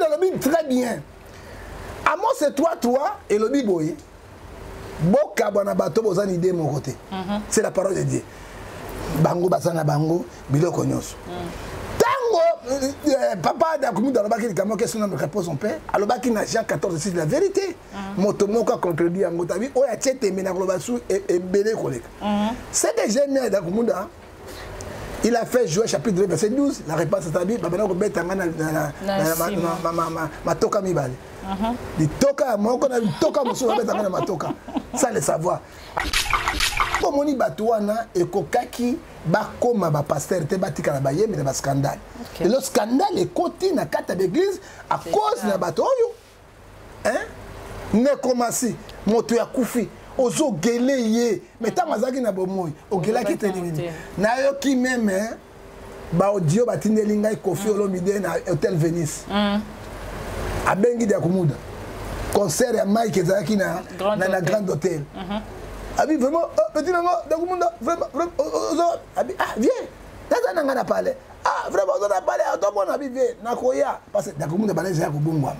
le lobby très bien. Amos c'est toi et le lobby boy. Boka bana bato bozani idée mon côté. C'est la parole de Dieu. Bango basana bango biloko nyonso. Papa d'Akumouda alobaki likamo que son nom répond son père alobaki na Jean 14 c'est la vérité moto moko a contredit yango tabi oya tiete mena kolobasu et belé koleka c'est que j'ai né d'Akumouda il a fait jouer chapitre 2 verset 12 la réponse est tabi babana ko betanga na matoka mibale di toka moko na toka mosu betanga na matoka ça le savoir Pomoni Batouana et Kokaki Bakoma ba pasteur te batika na baye mais ba scandale. Et le scandale est côté na carte d'église à cause na batoyo. Hein? Ne commencer moto ya kufi ozo geleye mais ta mazaki na bomoy o gelaki te nini. Na yo ki même ba audio batindeli ngai Kofi Olomide na Hôtel Venice. Abengi de Akumouda. Concert ya Mike ezaki na Grand Hôtel. Abi vraiment petit nango d'Akumouda vraiment abi viens tata nanga na parler vraiment on a parlé à tout monde abi viens na koya parce que d'Akumouda banaise ya kubungwa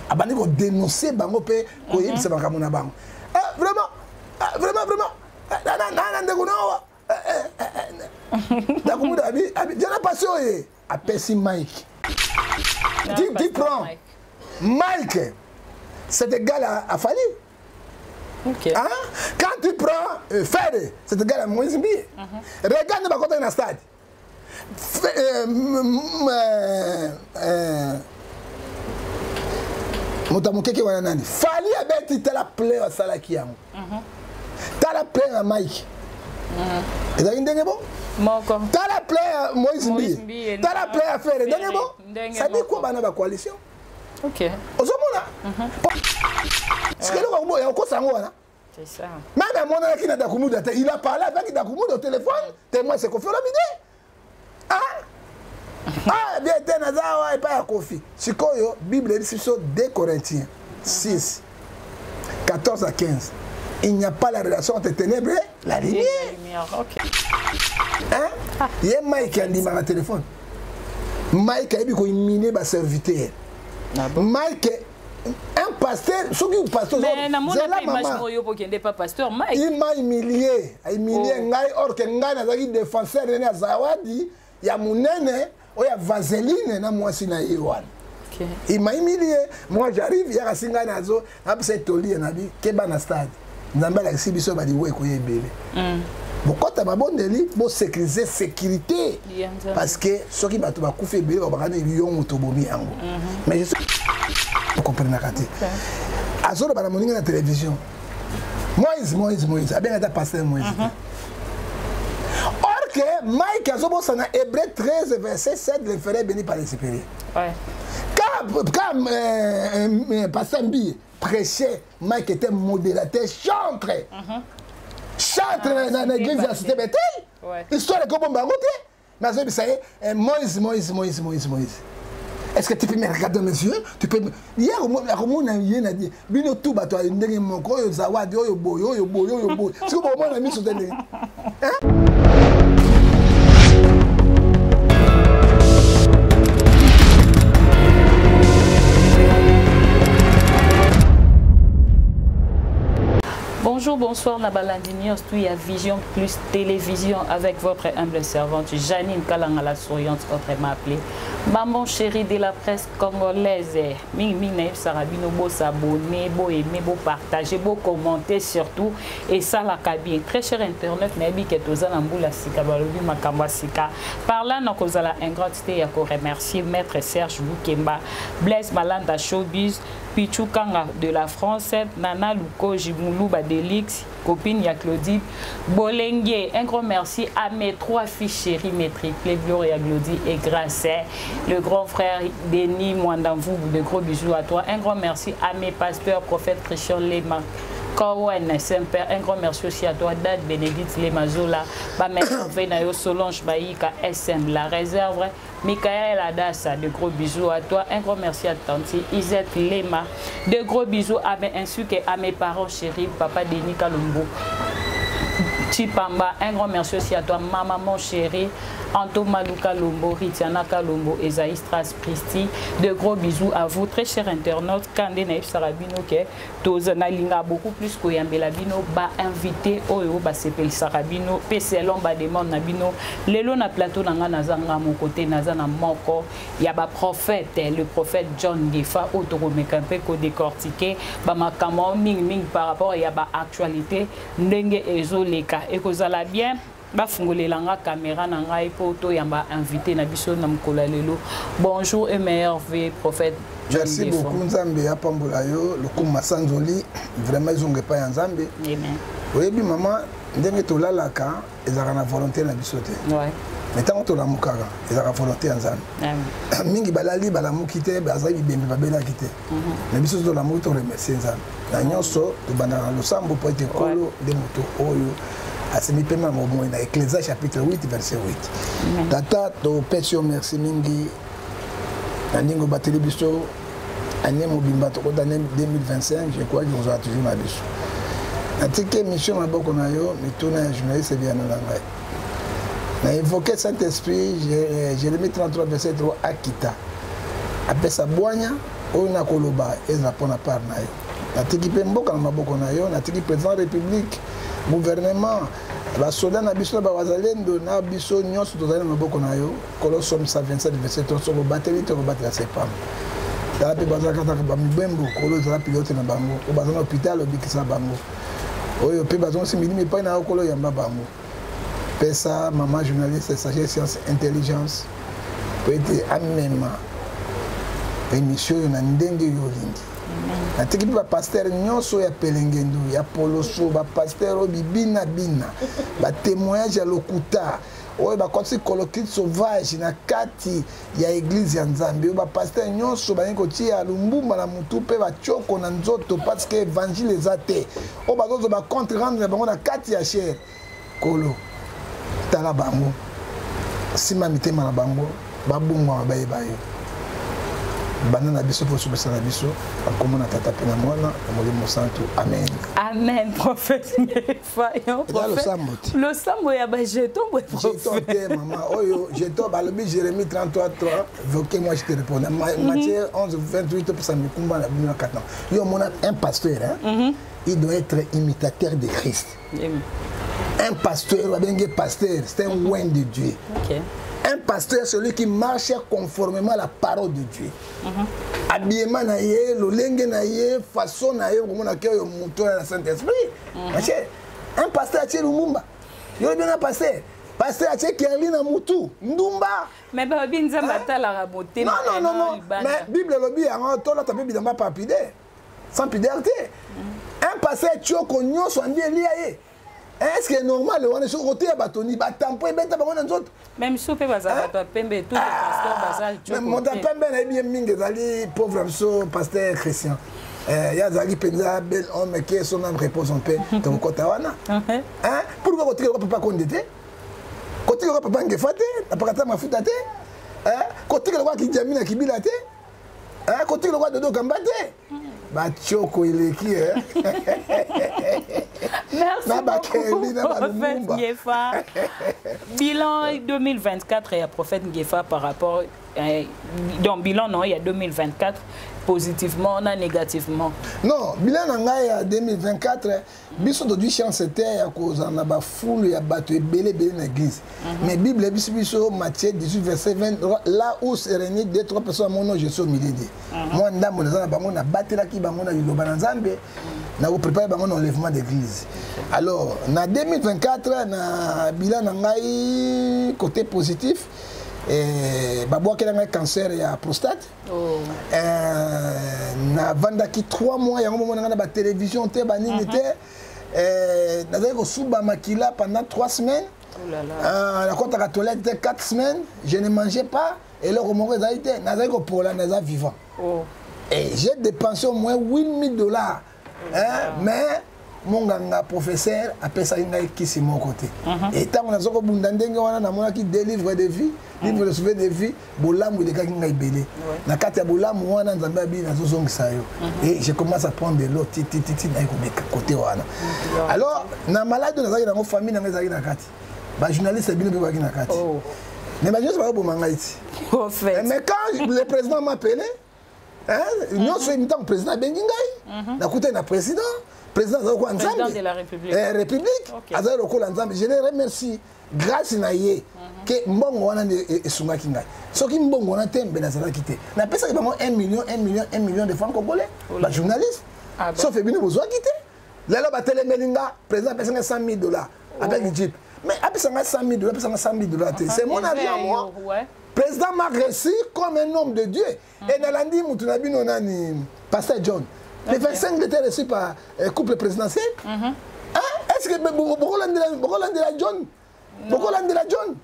abandi ko dénoncer bango pe ko yebisa bango na bango vraiment na ndeko no d'Akumouda abi jana passé oye apesi Mike tu prends Mike cet gars a fallu. Okay. Hein? Quand tu prends Fede, c'est le gars de Moïse Mbi. Regarde ma côté dans le stade. Moutamoukeke Wananani. Fali abeti tala play à Salakiam. Tala play à Mike. Et d'ailleurs, ndenge bon? Moko. Tala play à Moïse Mbi. Tala play à Fede. Ndenge bon? Ça dit quoi dans la coalition? Ok. Ozomona. Ce que nous avons dit, c'est ça. Même mon ami qui n'a d'Akumouda, il a parlé avec d'Akumouda au téléphone. Témoin, c'est Kofi Olomide. Ah, bien, t'es Nazawa et pas à Kofi. C'est quoi, Bible dit sur 2 Corinthiens 6, 14 à 15. Il n'y a pas la relation entre ténèbres et la lumière. Hein? Il y a Mike qui a dit dans le téléphone. Mike a dit qu'il minait ma serviteur. Mike, un pasteur, ce qui est pasteur, mais il m'a humilié. Or que Ngai n'a pas défenseur de Zawadi, il y a Mounene, il y a Vaseline, na moi si na Iwan. Il m'a humilié. Moi j'arrive, il y a Singa Nazo, après Toli, on a dit, Keba na stade. Namba la Sibiso va dire, ouais, quoi, pourquoi tu as pas bon délit pour sécuriser sécurité parce que ceux qui battent va couper bébé va regarder lion autobomi ango mais je suis vous comprenez la carte à ce moment là la télévision Moïse a bien été passé Moïse or que Mike Azobo sana Hébreu 13 verset 7 le ferait béni par les supérieurs quand pasteur Mbi prêchait Mike était modérateur chantre chantre dans l'église de la cité Bethel. L'histoire est comme un mais ça y est, Moïse. Est-ce que tu peux me regarder dans mes yeux? Tu peux me. Hier, on a dit, Bino tout bateau, il y a un peu de zawad, yo boy. C'est comme on a mis sur des. Bonjour, bonsoir, Nabalandini, il y a Vision plus Télévision avec votre humble servante Janine Kalangala souriante, votre m'appelée. Maman chérie de la presse congolaise, Ming Sarabino, beau s'abonner, beau aimer, beau partager, beau commenter surtout, et ça la cabine. Très cher internet, Nabi Ketozanamboula Sika, Balobi Makamba Sika. Par là, nous avons la ingratitude à remercier Maître Serge Boukemba, Blaise Malanda Showbiz, Pichou Kanga de la France, Nana Luko Jimoulou Badelix, copine ya Claudie Bolengue. Un grand merci à mes 3 filles chéries, mes triplés, Gloria, Glody et Grace, le grand frère Denis Mwandamvou, de gros bisous à toi. Un grand merci à mes pasteurs, prophètes Christian Lema, Kawen Saint-Père, un grand merci aussi à toi, Dad Bénédicte Lemazola, Bamenayo Solange Baïka, SM La Réserve, Michael Adassa, de gros bisous à toi. Un grand merci à Tanti Isette Lema, de gros bisous à mes, ainsi qu'à mes parents chéris, Papa Denis Kalumbo, Chipamba. Un grand merci aussi à toi, maman chérie, Anto Maluka Lombo, Ritiana Kalombo, Esaïe Stras Pristi. De gros bisous à vous, très chers internautes. Kande Naïf Sarabino, que Tozana Linga beaucoup plus que Yambelabino, ba invité Oyo, ba Sepel Sarabino, PCLon, ba demande Nabino, Lelo na plateau Nanga Nazanga, mon côté Nazana Moko, Yaba prophète, le prophète John Gefa, Autoromekampe, ko décortiqué, ba Makamo, Ming par rapport à Yaba actualité, Ndenge Ezo Leka, et que ça l'a bien. Bafungolelanga caméra nanga poto yamba invité na biso na mkola lelo. Bonjour et meilleur vœu prophète. Merci beaucoup Nzambe ya pambola yo lokuma sanzoli vraiment izonge pa ya Nzambe. Amen. Oyebi maman ndenge tolalaka ezaka na volonté na biso te. Ouais. Mais tant to la mukaka ezaka volonté ya Nzambe. Amen. Mingi balali balamuki te bazali bembe babela kite. Mais biso to la muki to remercier Nzambe. Na nyonso to bandana losambo po ete kolo de moto oyo. Asemi pema momo na Ecclésiaste chapitre 8 verset 8. Tata to petio merci mingi. Andingo bateli biso année mobimba to d'année 2025, je crois que vous aurez toujours ma biso. Natike mission maboko na yo, mituna journaliste bien na ngai. Na évoquer Saint-Esprit, Jérémie 33 verset 3 akita. Apesa boanya oyo na koloba ezra pona par na yo. Natiki pe mboka na maboko na yo, natiki président république gouvernement la soda na biso ba wazalendo na biso nyonso tozali maboko na yo Colossiens 127 verset 3 so bateli to batela sepam la pe bazaka ta ba mibembo kolo za pilote na bango o bazana hôpital obikisa bango oyo pe bazon si milimi pa na kolo yamba bango pesa maman journaliste sagesse science intelligence peut être amema émission na ndenge yo lingi. Natiki ba pasteur nyonso ya Pelengendu ya Poloso ba pasteur bibina bina ba témoignage ya lokuta oyo ba konsi colloque sauvage na kati ya église ya Nzambe ba pasteur nyonso ba nko tia lumbumba na mutu pe ba choko na nzoto parce que évangile ezate o ba zozo ba contre rendre bango na kati ya cher kolo tala bango sima mitema na bango ba bungwa ba yebayo banana biso pour subir la biso comme on a tapé na mwana molimo santo amen amen prophète Ngefa le sambo ya ba jeton prophète maman oyo jeton ba le Jérémie 33 3 voquez moi je te réponds Matthieu 11 28 pour ça me combat la Bible 4 ans yo mon un pasteur hein il doit être imitateur de Christ un pasteur va bien pasteur c'est un oint de Dieu. OK. Un pasteur, celui qui marche conformément à la parole de Dieu. Habillement naïe, l'olenge naïe, façon naïe, comme on a créé le mouton à la Saint-Esprit. Un pasteur a tiré le mumba. Il y a bien un pasteur. Pasteur a tiré Kerlin à moutou. Ndumba. Mais bien ça va la raboter. Non. Mais Bible le dit, on a là tapé bidamba pas pidé. Sans pidérité. Un pasteur tio konyo soit lié. Est-ce que c'est normal on est sur côté à batoni ba tampo et beta ba on autres même soupe bazala to pembe tout pasteur bazal mais mon pembe na bien mingi zali pauvre so pasteur Christian ya zali penza bel homme qui son âme repose en paix donc kota wana hein pourquoi côté le papa kondete côté le papa ngefate na pakata mafuta te hein côté le roi ki jamina kibila te hein côté le roi dodo kambate ba choko ileki Merci beaucoup, prophète Ngefa. Bilan 2024 et à prophète Ngefa par rapport... donc, bilan, non, il y a 2024, positivement, non, négativement. Non, bilan, il y a 2024, biso de chance c'était à cause on a foule y a battu belé dans l'église. Mais Bible biso Matthieu 18 verset 20 là où se réunit deux trois personnes mon nom je suis au milieu de. Moi ndambo na bango na batela ki bango na liloba na Nzambe na ko préparer bango na enlèvement d'église. Alors, na 2024 na bilan na ngai côté positif Babo qui a un cancer à prostate. Na vandaki 3 mois il y a un moment dans la télévision te banini te na suba makila pendant 3 semaines. La compte à toilette 4 semaines, je ne mangeais pas et le moment que j'ai été na pour la naza vivant. Et j'ai dépensé au moins $8,000 mais mon ganga professeur appelle ça qui c'est mon côté. Et tant on a zoko bundandenge wana na mona qui délivre de vie, livre de sauver de vie, bolamu de ka ki ngai belé. Na kati ya bolamu wana nzamba bi na zozongisa yo. Et je commence à prendre de l'eau titi na ko beka côté wana. Alors na malade na zaki na famille na zaki na kati. Ba journaliste bino be na kati. Mais je ne sais pas où Mangaïti. Mais quand le président m'a appelé, nous sommes le président Bengingaï, nous avons un président de la République. Je les remercie grâce à eux que mbongo wana esungaki ngai. Soki mbongo wana tembe na zala kité. Na pesa ki bango 1 million de francs congolais. Ba journaliste. Sauf bino bozwa kité. Lelo ba telemelinga président pesa $100,000 avec Jeep. Mais apesa $100,000, apesa $100,000. C'est mon argent moi. Président m'a reçu comme un homme de Dieu. Et Nalandi Moutounabino nani Pasteur John. Le 25 était reçu par couple présidentiel. Est-ce que Bokolandela John? Bokolandela John?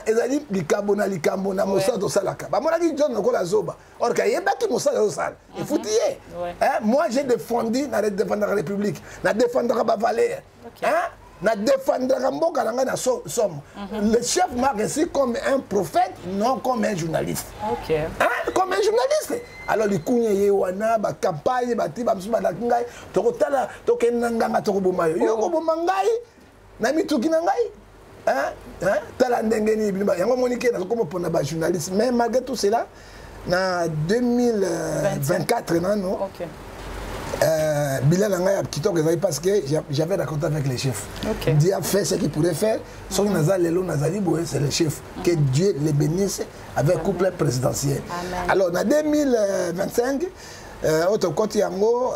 Ils ont dit Likambona, Moussa Dosalaka. Moi, je dis John Nokola Zoba. Or, il y a qui Moussa Dosal. Il faut dire. Moi, j'ai défendu la République. Je défendrai la valeur. Je défendrai la somme. Le chef m'a reçu comme un prophète, non comme un journaliste. Comme un journaliste. Alors, les Kounye Wana, la campagne, la Tibamusubalakingai, Tokotala, Tokenanga, Tokobomayo. Yoko Bomangai, Nami Tukinangai. Talandengeni, yango monique na comme pour na journaliste. Mais malgré tout cela, en 2024, non. Bilal Nanga a quitté parce que j'avais raconté avec les chefs. Dieu a fait ce qu'il pourrait faire. Son Nazal Lelo Nazali, c'est le chef. Que Dieu les bénisse avec couple présidentiel. Alors, en 2025, autre côté yango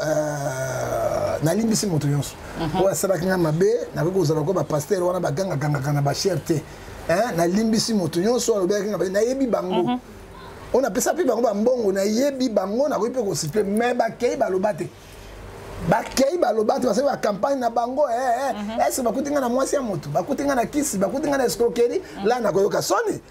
na limbisi moto nyonso o asala kinga mabe na ko kozala ko ba pasteur wana ba ganga kana ba cherté na limbisi moto nyonso alobe kinga ba na yebi bango on a pesa pi bango ba mbongo na yebi bango na ko pe ko siffler mais ba kei ba lobate parce que la campagne na bango est-ce ba kutinga na mwasi ya moto ba kutinga na kisi ba kutinga na escroquerie là na ko yoka soni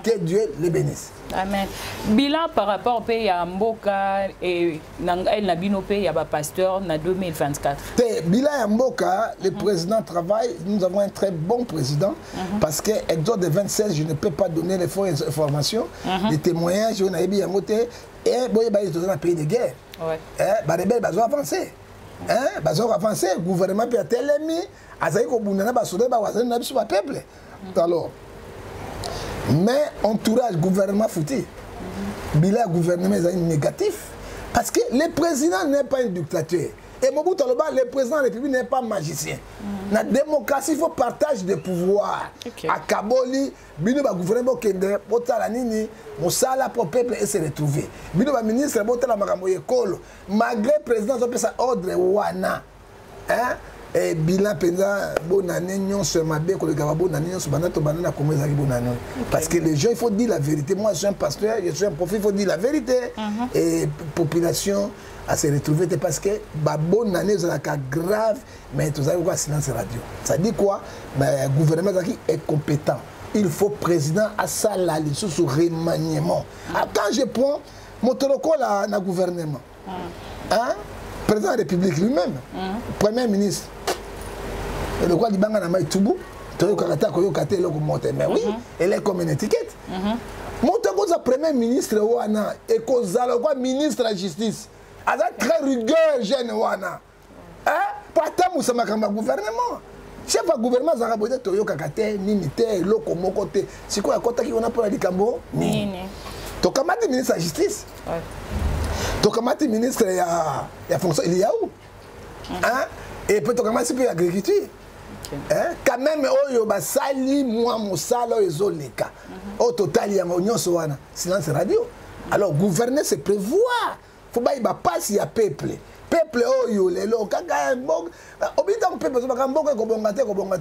que Dieu les bénisse. Amen. Bilan par rapport au pays à Mboka et Nabino pays à pasteur en 2024. Bilan à Mboka, le président travaille. Nous avons un très bon président parce que exode de 26, je ne peux pas donner les fausses informations, les témoignages. On a eu bien voté et bon, il y a un pays de guerre. Les rebelles vont avancer. Le gouvernement peut être ennemi. Azaïko Bounana Basodé Bawazan n'a pas peuple. Alors, mais entourage gouvernement foutu. Bilan gouvernement est négatif. Parce que le président n'est pas un dictateur. Et Mobutu Taloba, le président de la République n'est pas magicien. Dans la démocratie, il faut partage de pouvoir. À Kaboli, Bino ba gouvernement Kende, Botala Nini, Moussala pour peuple et se retrouver. Bino ba ministre, Botala Makamoye Kolo. Malgré le président, on peut sa ordre Wana. Et bilan pendant bonne année, non seulement bien que le gars bonne année, parce que les gens, il faut dire la vérité. Moi, je suis un pasteur, je suis un prophète, il faut dire la vérité. Et population à se retrouver parce que bonne année, c'est grave, mais tout ça, il y a silence radio. Ça dit quoi? Le gouvernement est compétent. Il faut président à ça là, sous remaniement. Quand je prends mon toloko là, dans le gouvernement, président de la République lui-même, premier ministre. Et le quoi dit banga na mai tubu, to yokata ko yokate loko monte mais oui, elle est comme une étiquette. Monte ko za premier ministre wana et ko za le quoi ministre de la justice. Aza très rigueur jeune wana. Pata musama kamba gouvernement. Chef de gouvernement za rabode to yokakate nini te loko moko te. Siko ya kota ki ona pour la likambo nini. To kamati ministre de la justice. To kamati ministre ya fonction il y a où? Et puis to kamati pour l'agriculture. Quand même, sali moi mosala ezoleka. Au total, il y a un silence radio. Alors, gouverner, c'est prévoir. Il faut pas y passer, il y a peuple. Peuple, oh, les locaux,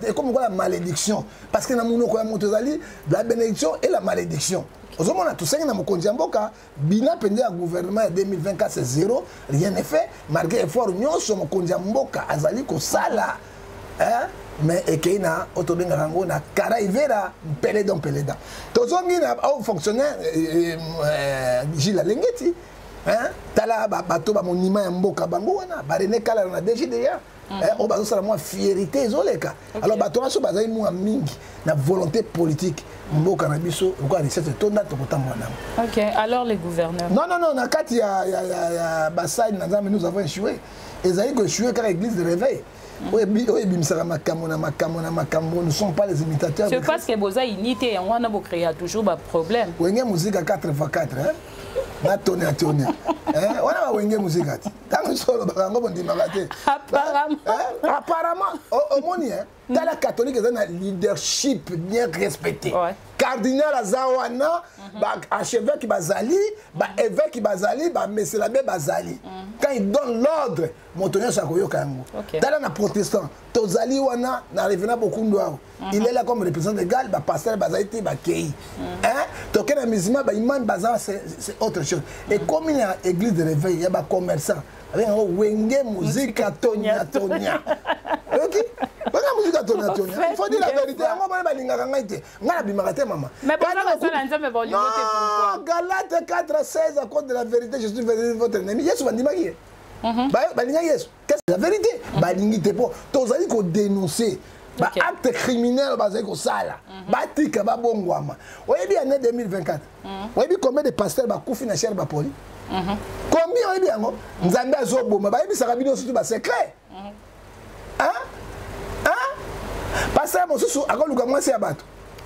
et comme la malédiction. Parce que la bénédiction et la malédiction. On a tout ça dans mon compte Mboka, bilan pendant le gouvernement 2024 c'est zéro, rien n'est fait. Malgré effort, nous sommes mon compte Mboka, azali ko sala. Mais Ekeina, Otobenga Rango, na Karaivera, Pélédan. Tozongi na fonctionnaire Gilles Lengeti. Tala bato ba monima Mboka bango wana, barene kala na DGDA. On va faire moins fierté izoleka. Alors bato na so bazai mu mingi na volonté politique. Mboka na biso, quoi cette tonda to kotamwana. OK, alors les gouverneurs. Non, na kati ya Bassai nous avons échoué. Ils ont échoué car l'église de réveil. nous ne sommes pas les imitateurs. C'est parce que vous avez unité et on a créé toujours un problème. Wenge musique à 4x4, hein? Na tourner à tourner. On a wenge musique. Tant que solo barango bon dimagate. Apparemment, au monde, dans la catholique, il y a un leadership bien respecté. Cardinal Azawana, archevêque Bazali, évêque Bazali, monsieur l'abbé Bazali. Quand il donne l'ordre, Montonio Sakoyo Kango. Dans la protestant, Tozali Wana, n'arrive pas beaucoup de il est là comme représentant légal, pasteur Bazali, Bakei. Donc, un musulman, imam Bazali, c'est autre chose. Et comme il y a une église de réveil, il y a des commerçants. Wenge musique à Tonia. Ok? Il faut dire la vérité. Mais pourquoi non, Galate 4:16 à cause de la vérité, je suis venu votre ennemi. Yes, on dit qu'est-ce que la vérité? Balingi te po. Tozali ko dénoncer. Acte criminel basé ko sala. Batika ba bongwama. Oyebi année 2024. Oyebi combien de pasteurs ba kufi na cher ba poli? Combien oyebi yango? Nzambe azoboma. Ba yebi sakabino surtout ba secret. Pasteur mosusu akoluka mwasi ya bato.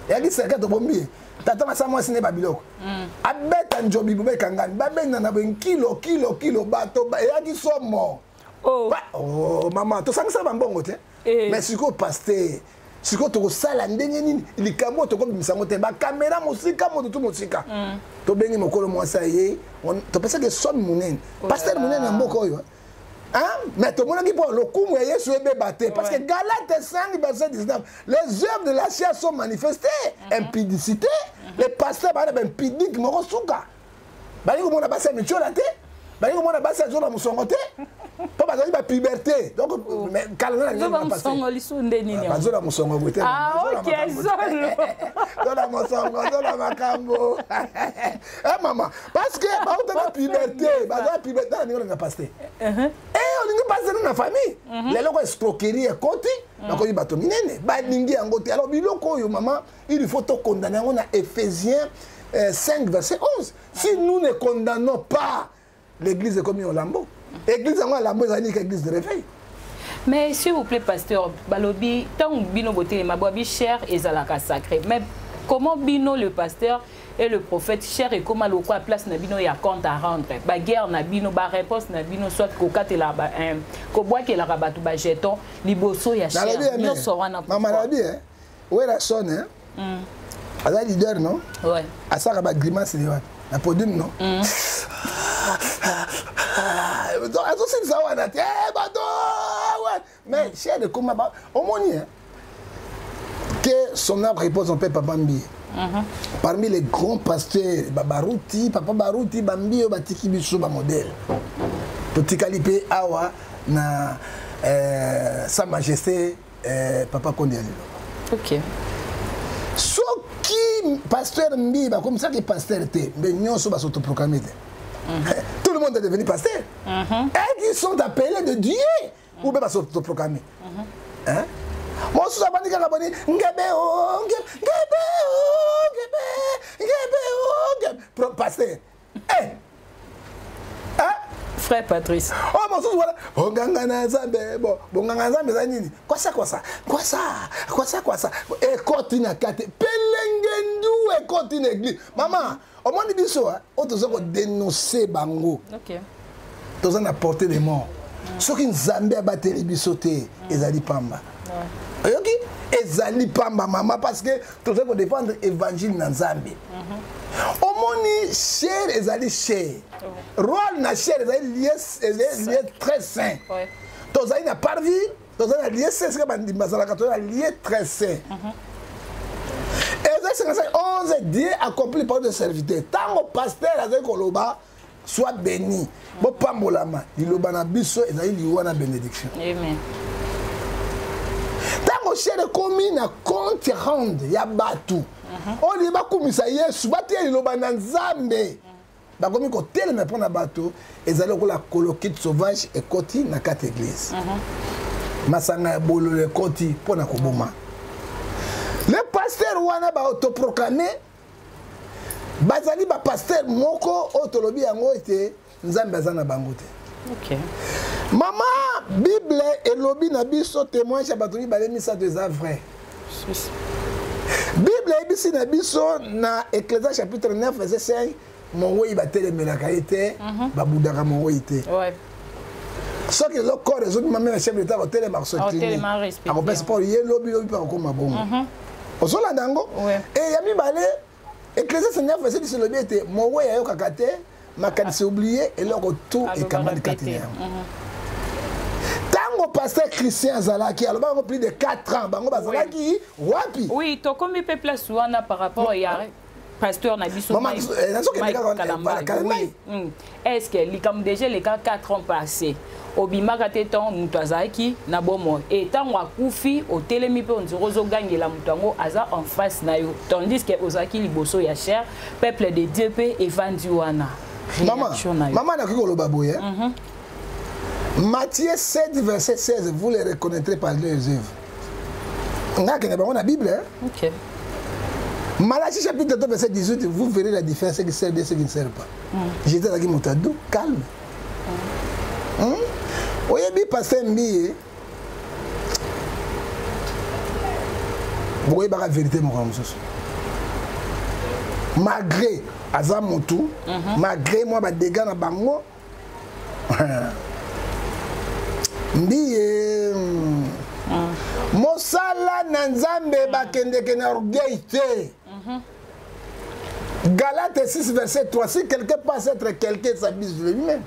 Yaki secret to bombi. Tata masa mwasi ne babiloko. Abeta njobi bube kangani. Babena na ben kilo bato yaki somo. Oh maman, to sangisa bambongo te. Mais siko pasteur, siko to sala ndenge nini likambo to ko bimisango te ba caméra musika moto tu musika. To bengi mokolo mwasa ye, to pesa ke son munene. Pasteur munene na mboko yo. Mais tout le monde qui parle le coup est Yesu est battu parce que Galates 5 verset 19 les œuvres de la chair sont manifestées impudicité les pasteurs ba ben impudique moko suka bali ko mona basa mitio la te bali ko mona basa zo na musongo te po ba za puberté donc mais calme na ba musongo lisunde nini ba zo na musongo gote OK zolo zo na musongo zo na makambo maman parce que ba o ta puberté ba za puberté na ningo na pasteur on n'est pas dans la famille. Les locaux escroquerie et côté, donc il bateau minene, balingi en côté. Alors biloko yo maman, il faut te condamner. On a Éphésiens 5 verset 11. Si nous ne condamnons pas l'église est comme un lambeau. L'église en lambeau c'est une église de réveil. Mais s'il vous plaît pasteur, balobi tant bino boté ma bobi cher et zalaka sacré. Mais comment bino le pasteur et le prophète cher et comment le quoi place nabino ya compte à rendre ba guerre nabino ba réponse nabino soit ko katela ba ko bois que la rabatu ba jeton liboso ya cher no so wana maman la bien ouais la sonne ala leader non ouais asaka ba grimace ni wa na podium non donc aso ça wana te bato ouais mais cher de comment ba au moni que son âme repose en paix papa mbi. Parmi les grands pasteurs, Baruti, Papa Baruti, Bambi, Batiki Biso, modèle. Petit calipé, Awa, na Sa Majesté, Papa Kondiali. Ok. Ce qui, pasteur Mbi, comme ça que pasteur était, mais nous sommes s'autoproclamer. Tout le monde est devenu pasteur. Et ils sont appelés de Dieu, ou bien s'autoproclamer. Moi, je suis abonné à l'abonné. Pasteur. Frère Patrice. Oh, mon sous voilà. Bonganga Nzambe. Bonganga Nzambe zanini. Quoi ça? Et continue kate. Pelengendu et continue église. Maman, au moins dit ça, on doit dénoncer bango. OK. Tous on a porté des morts. Ceux qui Nzambe a battu les bisotés, ezali pamba. Ok? Ezali pamba maman parce que tout ça pour défendre l'évangile dans Nzambe. Omoni cher ezali cher. Rôle na cher ezali lié très sain. Tozali na parvi, tozali lié c'est ce que bandi bazala katona lié très sain. Ezali 11 Dieu accompli par de serviteurs. Tant que pasteur azali koloba soit béni. Bo pambolama, iloba na biso ezali liwana bénédiction. Amen. Tant que cher commis na compte rendre ya batu. On y va comme ça Yesu bati iloba na Nzambe. Ba komi ko telema pona bato ezali ko la colokite sauvage et koti na quatre églises. Masanga bolo le koti pona ko boma. Le pasteur wana ba autoproclamé bazali ba pasteur moko otolobi yango ete Nzambe azana bango te. OK. Maman, Bible et lobby na biso témoin chabatoni balemi ça des vrai. Bible et bisi na biso na Ecclésiaste chapitre 9 verset 5 mon oui batele melaka été babudaka mon oui été. Ouais. Ce qui est le corps des autres même chef d'état batele marso. Tellement respecté. On pense pas yé lobby pas comme bon. Ozola dango et yami balé Ecclésiaste 9 verset 10 lobby était mon oui ayo kakate makadi oublié et leur tout et camarade caténaire. Tango pasteur Christian Azalaki, alors on a plus de 4 ans, bango bazalaki wapi. Oui, to comme peuple souana par rapport à pasteur Nabiso. Maman, est-ce que les comme déjà les 4 ans passés, obima kateton mutazaki na bomo et tango akufi au telemi pe onzirozo gagne la mutango aza en face na yo, tandis que ozaki liboso ya cher peuple de Dieu pe evandiwana. Maman n'a que le babouye. Matthieu 7, verset 16, vous les reconnaîtrez par leurs œuvres. On a la Bible. Ok. Malachie chapitre 2, verset 18, vous verrez la différence qui sert de ce qui ne sert pas. J'étais là qui m'a dit, calme. Oui, bien, pasteur Mbi. Vous voyez la vérité, mon frère. Malgré Azamotu, malgré moi, les dégâts dans Bango. Mbiye Mosala Nanzambe bakendeke na orgueil te. Galates 6 verset 3, si quelqu'un passe être quelqu'un ça bise lui-même.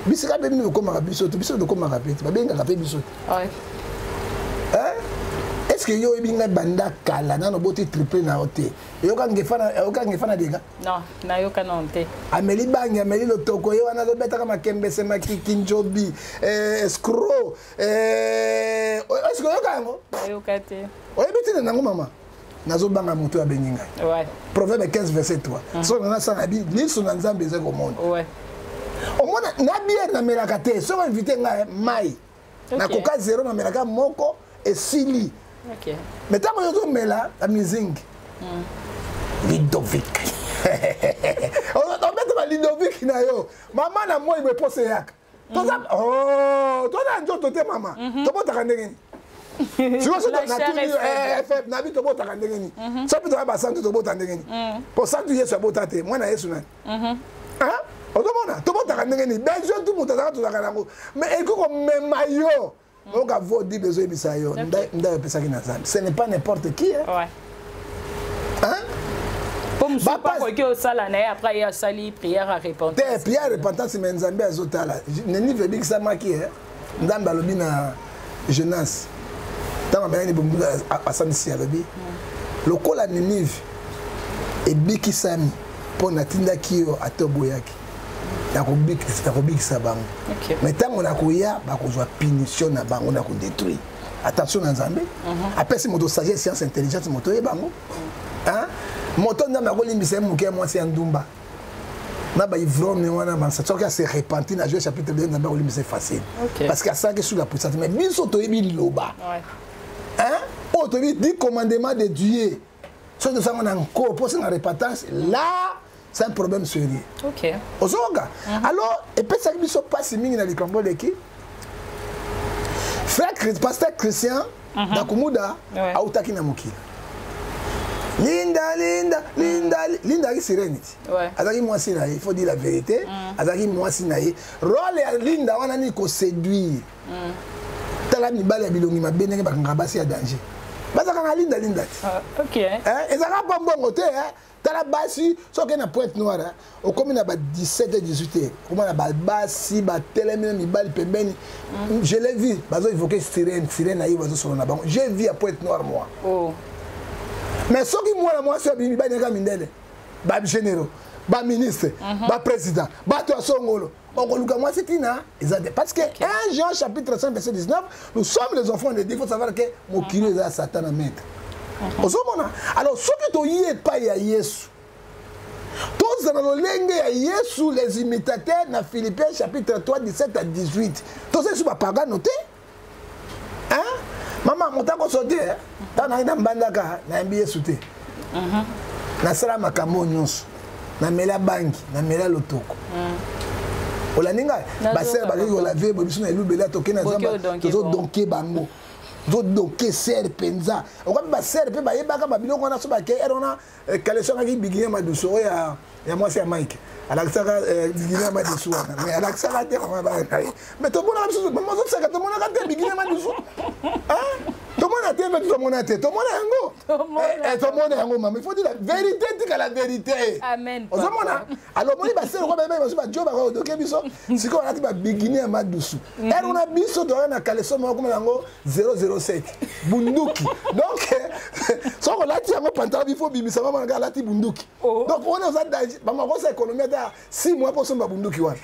Bisika be nous comme rabiso, to biso de comme rapete, ba benga rapé biso. Ouais. Hein? Est-ce que yo ebinga banda kala na no boti triple na hote? Yo ka ngefana dega? Non, na yo ka nonte. Ameli bangi, ameli lotoko yo wana lobeta kama kembese makinjobi, escrow, est-ce que yo ka ngo? Yo ka te. Oye biti na ngo mama. Nazo banga moto ya beninga. Ouais. Proverbe 15 verset 3. So na sa nabi, ni so na nzambe ze ko monde. Ouais. Au moins na bien na melaka te, so invité nga mai. Na koka zéro na melaka moko et sili. Ok. Mais tant que vous mela la musique. Ludovic. On met Ludovic na yo. Maman na moi me pose yak. Oh, toi na njo tote mama. To bota kandengeni. Tu vois ça na tout FF na bi to bota kandengeni. Ça peut ba santo to bota kandengeni. Pour ça tu y es bota te. Moi na yesu na. Hein? Otomona, to bota kandengeni. Besoin tout monde ta to kanango. Mais eko même mayo. Ce n'est pas n'importe qui. Hein? Ouais. Hein? Comme ça, après il y a sali prière à repentance. Prière à repentance, mais Nzambe azotala. Neni veut dire que ça maki hein. Ndamba lobi na jeunesse. Tama bayani bombu asamisi alobi. Lokola Ninive et biki sami pour natinda kiyo atoboyaki. Mais tant qu'on a koya, on a punition, on a détruit. Attention à Nzambe. Après c'est moto sagesse, science, intelligence, moto et bango. Hein? Moto n'a pas limité mon moi c'est Ndumba. Na ba ivrom ne wana ba ça que c'est repenti na Joël chapitre 2 na ba limité facile. Parce que ça que sous la puissance mais biso to yebi loba. Hein? Oh to dit commandement de Dieu. Ce que ça on a encore pour la repentance là. C'est un problème sérieux. Ok. Ozoga. Alors, et puis ça ne pas si mine dans les campagnes de qui? Frère pasteur Christian, Nakumuda, Autaki Namuki. Linda qui sérénité. Azaki moi sinaï, il faut dire la vérité. Azaki moi sinaï. Rôle Linda on a ni ko séduire. Tala mi bale bilongi ma benenge bakangabasi ya danger. Bazaka Linda. Ok. Hein? Ezaka pas bon côté hein. Tala basi, so que na Pointe Noire, au comme na 17 et 18 heures. Comment na basi, ba telemi mi bal pembeni. Je l'ai vu, bazo évoquer sirène aïe bazo sur na bango. J'ai vu à Pointe Noire moi. Oh. Mais ce qui moi c'est mi ba nega mindele. Ba généraux, ba ministre, ba président, ba to songolo. Moi c'est tina, parce que 1 Jean chapitre 5 verset 19, nous sommes les enfants de Dieu, il faut savoir que mon kilo est à Satan à mettre. Alors, ce qui est pas Yesu, tous dans le Yesu, les imitateurs, dans Philippiens chapitre 3, 17 à 18, tous ces sont pas notés. Hein? Maman, mon temps qu'on sortait, dans la bandaka, na MBA souté. Na sala makambo nyonso, na mela banki, na mela lotoko. olaninga basere bakeki olave bobiso na elubeli atoke na zamba tozodonke bango tozodonke sere mpenza okomi basere mpe bayebaka babiloko wana so bake ere wana kaleso akaki bigine maduso oyo ya mwasi ya mike alakisaka bigine ya maduso wana mais alakisaka te kama bana ye mais tomonaka biso mozosaka tomonaka te bigine ya maduso tomona te mpe tomona te tomona yango tomona yango mama il faut dire la vérité tika la vérité ozomona alors moni basere kwa bebe baso bajo bakodoke biso sikoyo alati babigine ya madusu ere wana biso toyaka na kaleso moko komona yango 007 bunduki donc soko olati yango pantalon bifo bimisa mama nanga alati bunduki donc wana oza danger bamakosa économie ata 6 mois mpo somba bunduki wana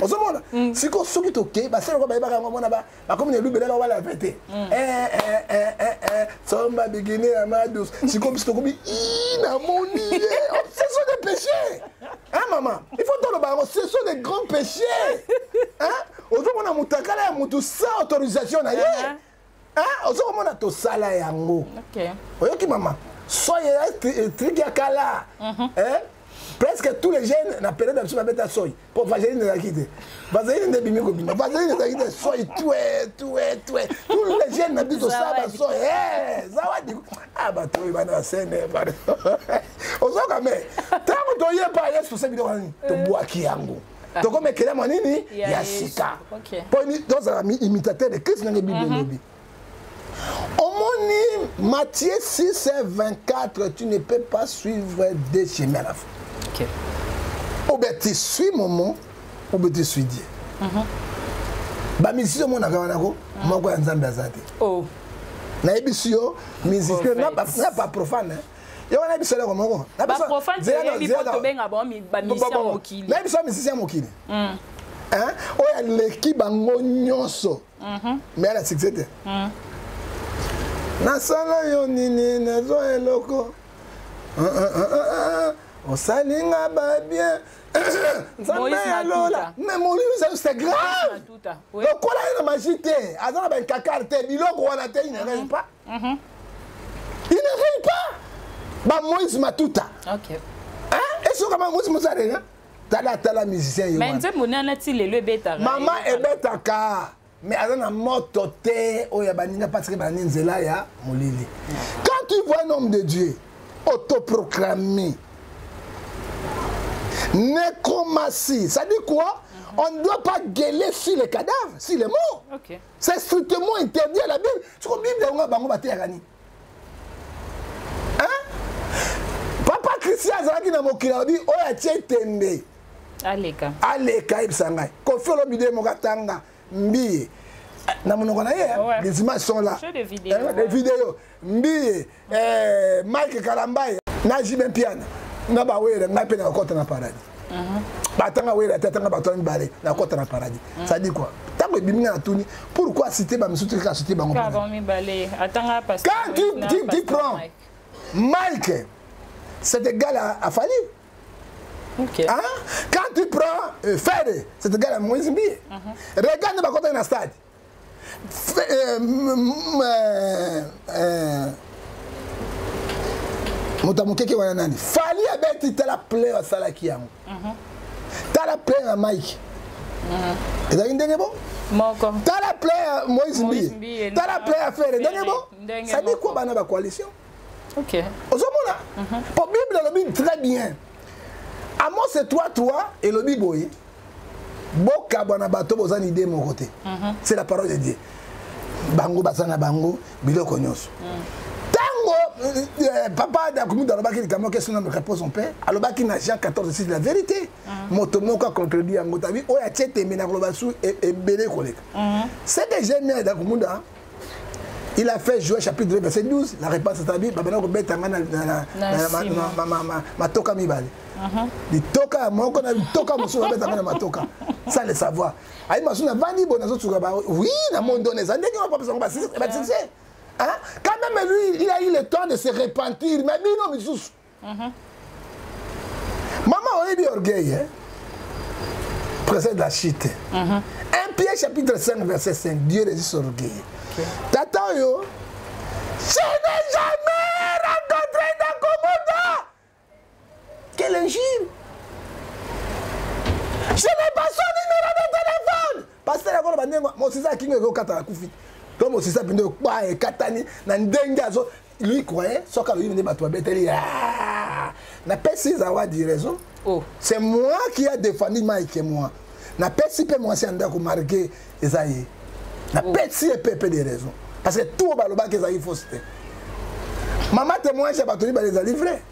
ozomona siko soki toke basere kwa bayebaka yango mona bakomi na elubela bala vete somba bigine ya madusu siko biso tokomi namoni ye ce sont des péchés hein maman il faut toloba yango ce sont des grands péchés hein ozomona mutakala ya mutu sans autorisation na ye hein ozomona tosala yango oyoki mama soye truc ya kala hein presque tous les jeunes na période de babeta soy pour vaseline na kite vaseline de bimi ko bima vaseline na kite soy tous les jeunes na bito saba soy zawadi ba to bana sene ba ozoka me tango to ye pa yesu se bidon ni to boaki yango to comme kele manini ya sika pour ni dans un imitateur de Christ na Bible lobi omoni Matthieu 6:24 tu ne peux pas suivre deux chemins à la fois. Ou bien tu suis maman, ou bien tu suis Dieu. Ba musicien mon naka wanako, moko ya nzambe azate. Oh. Na ebisio musicien na pas profane. Yo na ebisio ko moko. Na ba profane c'est bi poto benga ba musicien mokili. Na ebisio musicien mokili. Hein? Oya leki bango nyonso. Mais la succès. Na sala yo nini na zo eloko. On salinga ba bien. Mais mon livre c'est grave. Donc quoi la magie te, azana ben kakarte biloko wana te il ne règne pas. Il ne règne pas. Ba Moïse Matuta. OK. Hein? Et so comment Moïse Matuta rien? Tala musicien yo. Mais nze monana ti lelo betaka. Maman ebetaka. Mais azana moto te oya baninga parce que baninga nzela ya molili. Quand tu vois un homme de Dieu autoproclamé nécromancie, ça dit quoi? On ne doit pas gueuler sur les cadavres, sur les morts. Okay. C'est strictement interdit à la Bible. Tu vois, la Bible, hein? Papa Christian Zaki na mokila dit oya tietembe. Aleka. Aleka ibsanga. Kofi lo bide mokatanga mbi. Na monoko na ye, les images sont là. Les vidéos. Les vidéos. Mbi Mike Kalambai na jiben piano. Na ba wele na pe na kota na paradis. Batanga wele tatanga batanga balé na kota na paradis. Ça dit quoi? Tango biminga na tuni, pourquoi citer ba misutu ka citer bango? Ka ba mi balé, atanga parce que quand tu prends Mike, c'est égal à Fali. OK. Hein? Quand tu prends Fede, c'est égal à Moïse Mbi. Regarde ba kota na stade. Motamokeke wana nani Fali abeti tala play wa salaki yango tala play na Mike ezali ndenge bon moko tala play Moïse Mbi tala play à faire ndenge bon ça dit quoi bana ba coalition. OK ozomona pour Bible le Bible très bien Amos 3:3 et le Bible boy boka bana bato bozani idée mon côté c'est la parole de Dieu bango basana bango biloko nyonso papa d'Akoumou alobaki likambo ke son réponse son père alobaki na Jean 14:6 la vérité moto moko contredit yango tabi oya tiete mena koloba su ebele koleka c'est que j'ai mis d'Akoumou il a fait jouer chapitre 2 verset 12 la réponse tabi babana ko betanga na matoka mibale di toka moko na toka musu betanga na matoka sans le savoir ai masu na vandi bona zo tsuka ba oui na monde on ezande ki papa sango ba c'est hein? Quand même lui, il a eu le temps de se repentir, mais non, mais sous. Maman, on est bien orgueil, hein? Précède la chute. 1 Pierre chapitre 5, verset 5. Dieu résiste au orgueil. Tata, yo, je n'ai jamais rencontré d'Akomoda. Quel injure! Je n'ai pas son numéro ndenge mosisa kinga ko kata kufi to mosisa bindo kwa e katani na ndenge azo lui croyait soka lui ne bato beteli na pesi za wa di raison. Oh, c'est moi qui a défendu Mike et moi. Na pesi pe moi c'est ndako marqué Esaïe. Na pesi et pepe des raisons parce que tout baloba que Esaïe fausseté. Maman témoignage ba toni ba les vrai.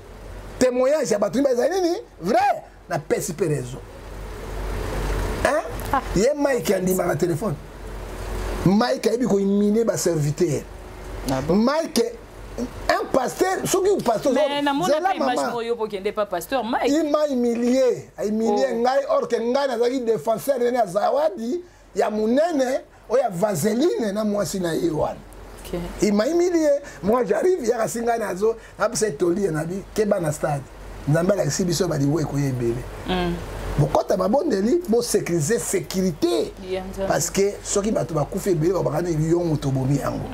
Témoignage ba toni ba nini vrai. Na pesi pe raison. Hein? Yé Mike a dit ma téléphone. Mike a dit ko humilier ba serviteur. Mike un pasteur, ce qui est pasteur, mais na mona pas image moyo pour qu'il n'est pas pasteur Mike. Il m'a humilié, ngai or que ngai na zaki défenseur de Zawadi, ya munene, o ya vaseline na mwasi na Iwan. OK. Il m'a humilié. Moi j'arrive, ya kasinga nazo, apse toli na bi keba na stade. Nzamba la sibiso ba di we ko yebele. Bokota babondeli bo sécuriser sécurité parce que ceux qui bato ba kufa ebele ba bakana lion motobomi yango.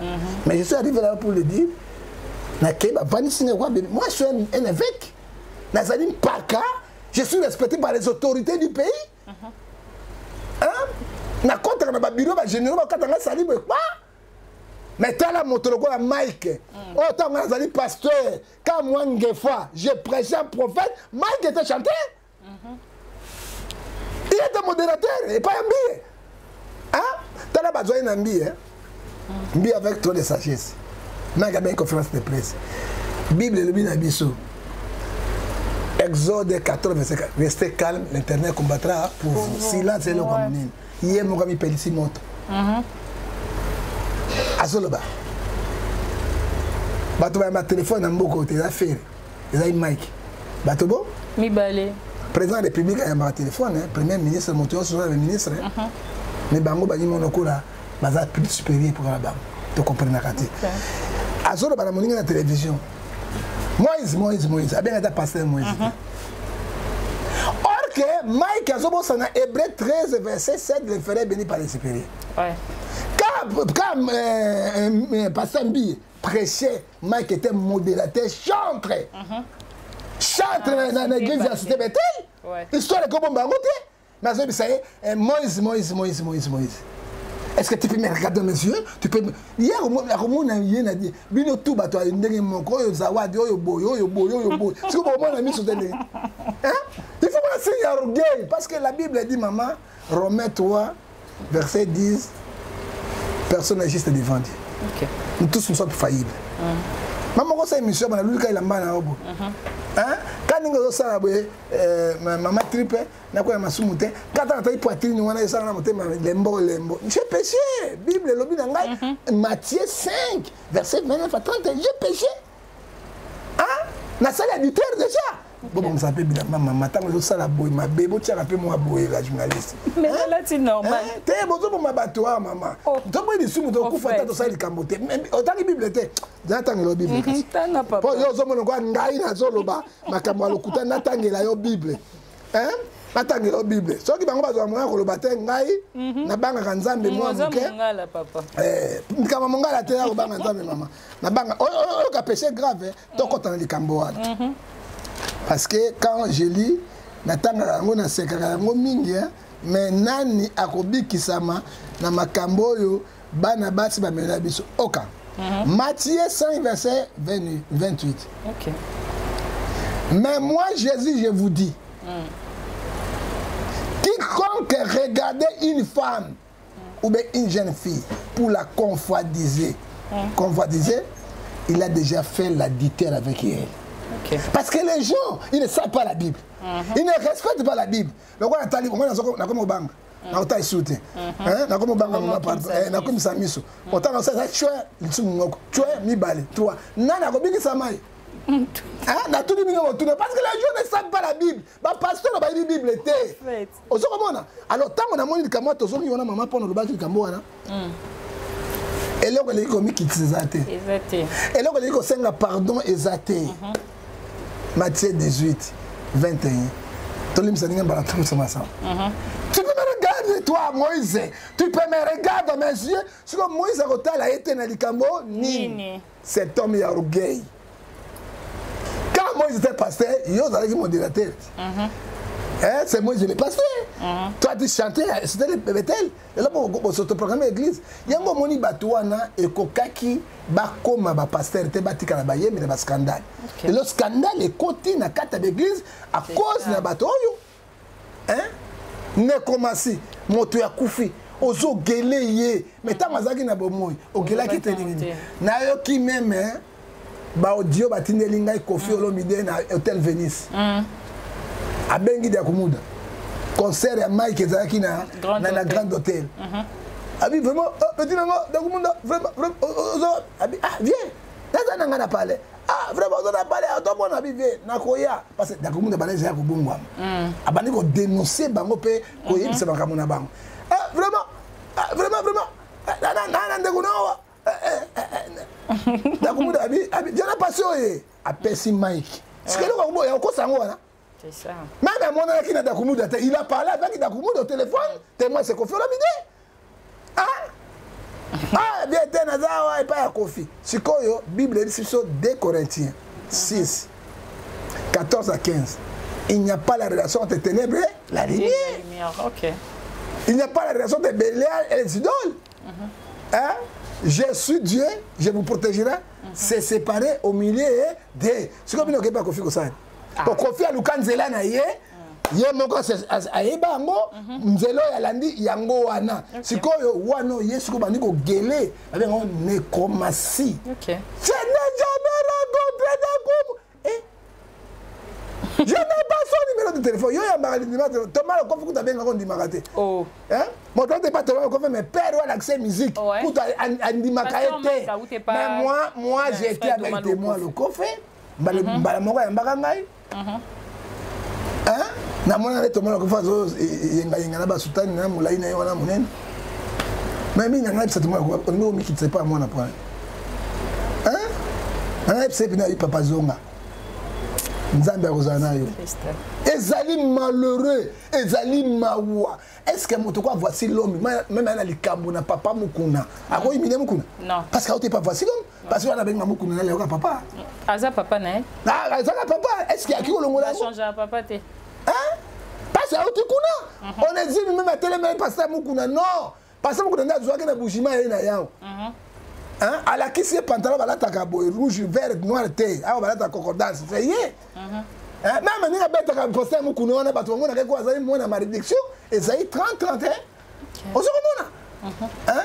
Mais je suis arrivé là pour le dire. Moi, je suis un évêque. Je suis respecté par les autorités du pays. Na contre na bureau ba généraux ba katanga sali ba quoi? Mais t'as la motologo la Mike. Oh tant na sali pasteur. Quand moi ngefa, je prêchais un prophète, Mike était chanteur. Il était modérateur et pas un billet. Hein? T'as la besoin d'un billet. Billet avec trop de sagesse. Mike a bien une conférence de presse. Bible le binabiso. Exode 14, verset 4. Restez calme, l'Internet combattra pour vous. Silence et le communisme. Hier, mon ami Pélissi monte. Azoloba. Batoba ma téléphone en beaucoup de affaires. Ils ont Mike. Batobo? Mi balé. Président de la République a un téléphone, premier ministre, mon sur le ministre. Mais bango bani monokura, baza plus supérieur pour la banque. Tu comprends la carte. Azoloba la moninga la télévision. Moïse. A bien été pasteur Moïse. Or que Mike Azobo sana Hébreu 13 verset 7 le ferait béni par les supérieurs. Ouais. Quand pasteur Mbi prêchait, Mike était modérateur, chantre. Chantre dans l'église de la cité Bethel. Histoire de comment bangote. Mais Azobo ça y est Moïse. Est-ce que tu peux me regarder dans mes yeux? Tu peux me... Hier, il a dit, Bino tout bateau, il y a mon corps, Zawadi, Oyobo. C'est comme on a mis sur le nez. Il faut me laisser orgueil. Parce que la Bible dit, maman, Romains 3, verset 10, personne n'est juste devant Dieu. Okay. Nous tous nous sommes faillibles. Maman, quand c'est une mission, il a mal à Obo. Quand nous avons maman tripe, nous avons soumouté. Quand nous avons poitrine, nous avons lembo. J'ai péché. Bible, Matthieu 5, verset 29 à 30. J'ai péché. Nous avons adultère déjà. Bon, ça peut bien, maman, tant que ça la boue, ma bébé, tu as fait moi bouer la journaliste. Mais là, c'est normal. Tu es besoin de ma bateau, maman. Tu as dit que tu as fait tout ça, il camboté. Mais autant que Bible était, j'attends la Bible. Pour yo zomo ngo ngai na zoloba, makamwa lokuta natangela yo Bible. Natangela yo Bible. Soki bango bazwa mwa ko lobate ngai, na banga kanzambe mwa muke. Ngala papa. Kama mongala te ya ko banga nzambe mama. Na banga o ka péché grave, to kota na likambo wana. Parce que quand je lis, natanga yango na sekaka yango mingi, mais nani akobikisama na makambo yo bana basi ba mena biso oka. Matthieu 5 verset 28. Okay. Mais moi Jésus je vous dis, quiconque regardait une femme ou bien une jeune fille pour la convoitiser, il a déjà fait l'adultère avec elle. Okay. Parce que les gens, ils ne savent pas la Bible. Ils ne respectent pas la Bible. Donc on a tali, on a comme au bang, on a taille sauté. On a comme au bang, on a parlé, on a comme ça miso. Autant on sait ça, tu es, il se moque, tu es mi balé, toi. Nana, comme bien que ça maille. Na tout le monde tourne parce que les gens ne savent pas la Bible. Bah pasteur, bah la Bible était. Au second moment, alors tant on a monté le camote, au second on a maman pour nous battre le camote là. Et là on a dit qu'on met qui s'exaté. Et là on a dit qu'on sait la pardon exaté. Matthieu 18, 21. Tu peux me regarder, toi, Moïse. Tu peux me regarder dans mes yeux. Si Moïse a été dans le cambo, ni cet homme est orgueil. Quand Moïse était pasteur, il y a un modérateur. Hein, c'est moi, je l'ai passé. Toi, tu chantais, c'était le Bethel. Et là, on s'autoproclamait l'église. Il y a un moment où Batouana et Kokaki, Bakoma, Pasteur, Tebatika, Nabaye, mais il y a un scandale. Et le scandale est côté dans la carte de l'église à cause de Batoyo. Hein? Ne commencé, moto ya Koufi. Ozo geleye. Mais tant mazaki na bomoy. O gelaki tenini. Na yo ki même, hein? Ba audio batindelinga Kofi Olomide na Hotel Venice. Abengi de Akumuda. Concert à Mike Ezaki na Grand Hôtel. Abi vraiment, petit nango, Dakumuda, vraiment, abi, ah, viens. Nasa nanga na parler. Ah, vraiment, on a parlé, on a abi, viens. Nakoya. Parce que Dakumuda balé, j'ai un kubungwa. Abani ko dénoncer bango pe, koye, c'est bakamuna bango. Ah, vraiment, vraiment. Nana ndekunawa. Dakumuda abi, jana passion ye. Apesi Mike. Ce que nous avons, il y a encore ça. C'est ça. Même mon ami qui n'a Dakumuda, il a parlé avec Dakumuda au téléphone. Témoin, c'est Kofi Olomide. Ah, bien, t'es Nazawa et pas à Kofi. C'est quoi, Bible dit sur 2 Corinthiens 6, 14 à 15. Il n'y a pas la relation entre ténèbres et la lumière. Ok. Il n'y a pas la relation entre Bélial et les idoles. Hein? Je suis Dieu, je vous protégerai. C'est séparé au milieu des. C'est comme il n'y a pas Kofi Kosan. Pour Kofi à Lukanzela na ye moko ayeba ngo nzelo ya landi yango wana. Sikoyo wano yesu ko bandi ko gele avec on nécromancie. OK. Je n'ai jamais rencontré Dakoum. Je n'ai pas son numéro de téléphone. Yo ya mbakali numéro. Thomas le Kofi kuta benga ko ndimaka. Oh. Hein? Moi toi t'es pas Thomas le Kofi mais père ou l'accès musique. Kuta andimaka été. Mais moi j'ai été avec témoin le Kofi. Bala moko ya mbaka ngai. Hein? Na mona le Thomas le Kofi yenga na ba sultani na mulai na yona munene. Mais mi nanga psa Thomas ko on mi kitse pas moi na point. Hein? Na psa pina papa zonga. Nzambe kozana yo. Ezali malheureux, ezali mawa. Est-ce que moto quoi voici l'homme même na likambo na papa mukuna. Ako imine mukuna? Non. Parce que tu pas voici l'homme. Parce que on a benga mukuna na le papa. Aza papa na. Ah, aza papa. Est-ce qu'il y a qui olongola? On change à papa té. Hein? Parce que tu kuna. On est dit même à télé même pasteur mukuna non. Pasteur mukuna na zoaka na bujima na yao. Hein? À la qui c'est pantalon balata kabo rouge vert noir thé. Ah balata concordance. C'est yé. Même ni abeta ka poster mukuna wana bato ngona ke kwa zali mona malédiction et ça y 30 hein. On se remona. Hein?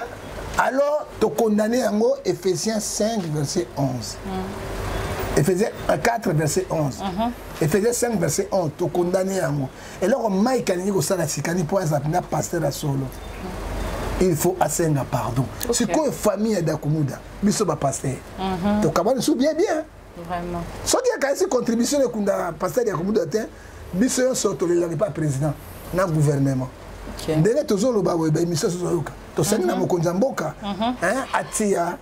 Alors tu condamné yango Ephésiens 5 verset 11. Ephésiens 4 verset 11. Ephésiens 5 verset 11 tu condamné yango. Et là on Mike ani ko sala sikani pour azapina pasteur à solo. Il faut asenga pardon. C'est quoi famille d'Akumuda? Biso ba pasteur. Tu kabane sou bien. Vraiment. Ce qui a une contribution de Kunda pasteur d'Akumuda, biso yo sorto le pas président na gouvernement. Ndenge tozolo ba we émission sozoyoka. To senga na mokonza mboka. Hein atia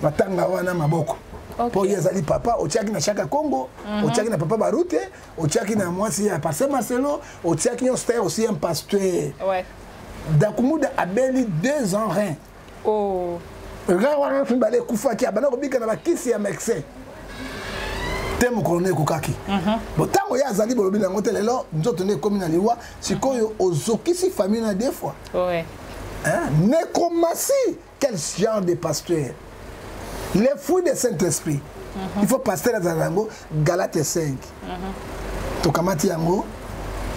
batanga wana maboko. Po yazali papa otiaki na Chaka Congo, otiaki na papa Barute, otiaki na mwasi ya pasteur Marcelo, otiaki yo stère aussi un pasteur. Ouais. Dakumuda a beli 2 ans rien. Oh. Regarde wana fimbale kufaki abana kobika na bakisi ya médecin. Temo colonel Kokaki. Bon tango ya azali bolobi na ngote lelo nzoto ne komi na liwa sikoyo ozokisi famille na 2 fois. Ouais. Hein? Nécromancie, quel genre de pasteur? Les fruits du Saint-Esprit. Il faut pasteur à Zalango, Galates 5. Tokamati yango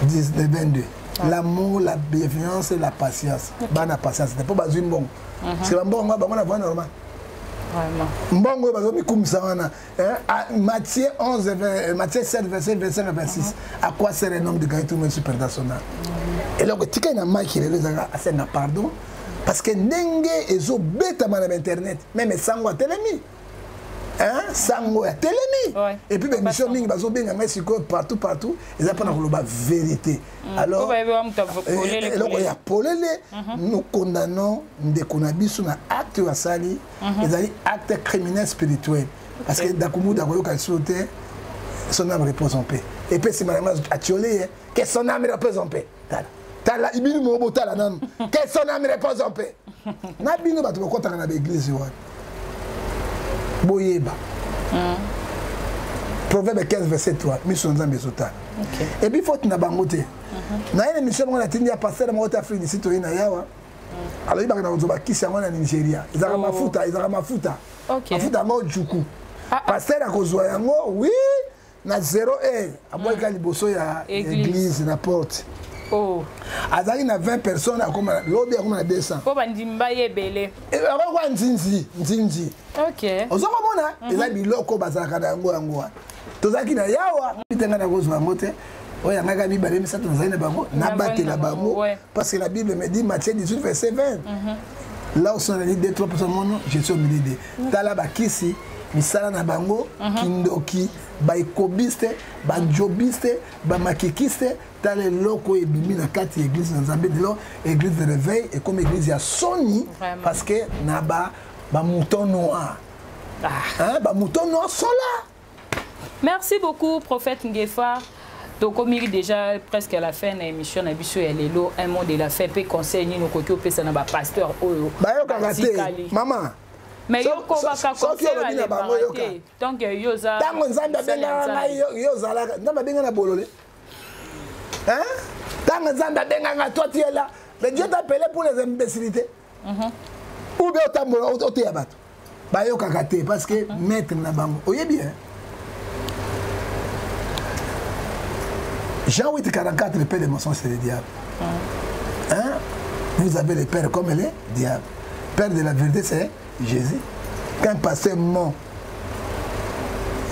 19-22. L'amour, la bienveillance et la patience. Bana patience, c'est pas besoin de bon. C'est un bon, on va voir normal. Mbongo bazomi kumsana. Matthieu 11 Matthieu 7 verset 25 à 26. À quoi sert un homme de gagner tout le monde supernatural? Et donc tika na Mike les assez na pardon parce que ndenge ezo beta mana internet même sango a telemi. Hein? Sango a telemi. Et puis les missions mingi bazo benga mais partout ils apprennent la vérité. Alors il y a polele nous condamnons de konabisu na acte wasali les actes criminels spirituels parce que Dakumuda koyoka sauter son âme repose en paix. Et puis c'est madame Atiolé que son âme repose en paix. Tala ibini mo tala nan que son âme repose en paix. Na bino bato ko tanga na l'église wa. Boyeba. Proverbe 15 verset 3. Mission Nzambe Zotala. Et puis faut na bangote. Na une émission on a tenu à passer dans notre Afrique ici to ina yawa. Alors il va dans zoba kisi ngona Nigeria. Izaka mafuta, izaka mafuta. Mafuta ngo juku. Passer à kozwa yango, oui, na 0 aboy ka liboso ya église na porte. Oh. Azali na 20 personnes comme lobby comme na 200. Po bandimba yebele. Et avant quoi nzinzi. OK. Ozoko mona, eza biloko bazaka na yango yango. Tozaki na yawa, bitenga na kozwa ngote. Oya ngaka Bible misato na bango, na batela bango parce que la Bible me dit Matthieu 18 verset 20. Là où sont les 2-3 personnes, je suis au milieu de. Tala bakisi misala na bango kindoki ba ekobiste ba jobiste ba makikiste tale loko ebimi na kati église na Nzambe de lo église de réveil et comme église ya soni parce que na ba mouton noir ba mouton noir sont là. Merci beaucoup prophète Ngefa. Donc comme il est déjà presque à la fin de l'émission na biso ya lelo un mot de la fin pe conseil ni no koki opesa na ba pasteur oyo ba yo kangate maman. Mais yo ko baka conseil na bango yoka. Donc yo za tango Nzambe benga na yo zala Nzambe benga na bolole. Hein? Tango Nzambe benga na toi tu es là. Mais Dieu t'a appelé pour les imbécilités. Ou bien tambola o te yabato. Ba yo kangate parce que maître na bango. Oye bien. Jean 8,44, le père des mensonges, c'est le diable. Hein? Vous avez le père comme le diable. Père de la vérité, c'est Jésus. Quand un pasteur ment,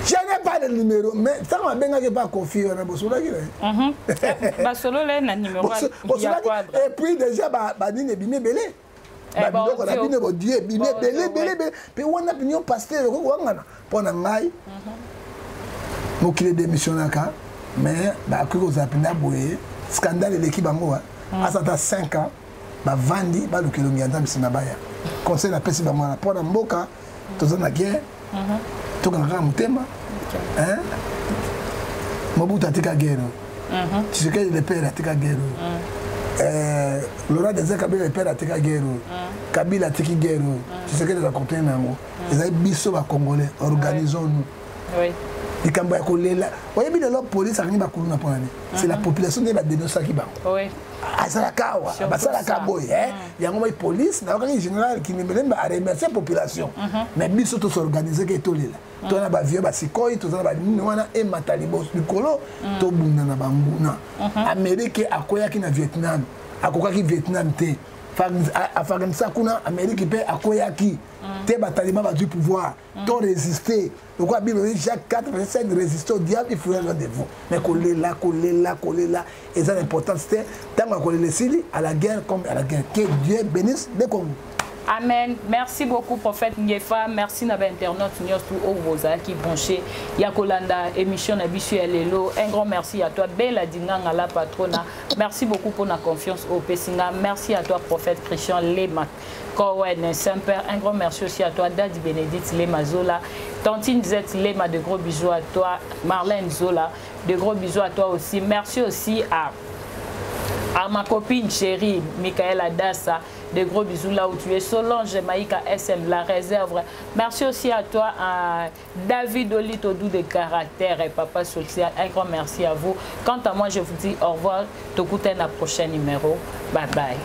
je n'ai pas de numéro, mais ça m'a bien pas confié. Et puis déjà, Badine est bien belé. Dieu, belé. Puis on a opinion pasteur, pour la maille, nous qui les démissionnons. Mais vous avez un scandale de l'équipe à 5 ans, Vandi, le kilomètre de conseil la paix, pour la Mboka, tous en guerre, tout en Ramutema, Mobutu a tika guerre, tu sais que le père a tika guerre, Laurent Désir Kabila le père a tika guerre, Kabila a tika guerre, tu sais que les accompagnés n'ont pas, les bisous à Congolais, organisons-nous. Oui. C'est la population qui va dénoncer qui va. Oui. C'est la kawa, c'est la kaboy. Il y a une police, il général qui me remercie la population. Mais biso to s'organiser que tout là. To na ba vieux ba sikoi, to na ba wana e matalibo likolo, to bunda na banguna. Amérique akoya ki na Vietnam, akoka ki Vietnam te. Afghanistan kuna Amérique pe akoya ki te batalima ba du pouvoir, to résister. Donc à Bible Jacques 4 verset de résister au diable, il faut loin de vous. Mais coller là et ça l'important c'était tant qu'on les sili à la guerre comme à la guerre. Que Dieu bénisse les Congos. Amen. Merci beaucoup, prophète Ngefa. Merci à l'internaute au Rosa qui branché Yakolanda, émission Nabisu Lelo. Un grand merci à toi, Bella Dingang, la patrona. Merci beaucoup pour la confiance au Pessinga. Merci à toi, prophète Christian Lema. Kowen Saint-Père, un grand merci aussi à toi, Daddy Bénédicte Lema Zola. Tantine Zette Lema, de gros bisous à toi. Marlène Zola, de gros bisous à toi aussi. Merci aussi à ma copine chérie, Michael Adassa. De gros bisous là où tu es. Solange Maïka SM, la réserve. Merci aussi à toi, à David Olito Doux de caractère et Papa Social. Un grand merci à vous. Quant à moi, je vous dis au revoir. Te coûte un prochain numéro. Bye bye.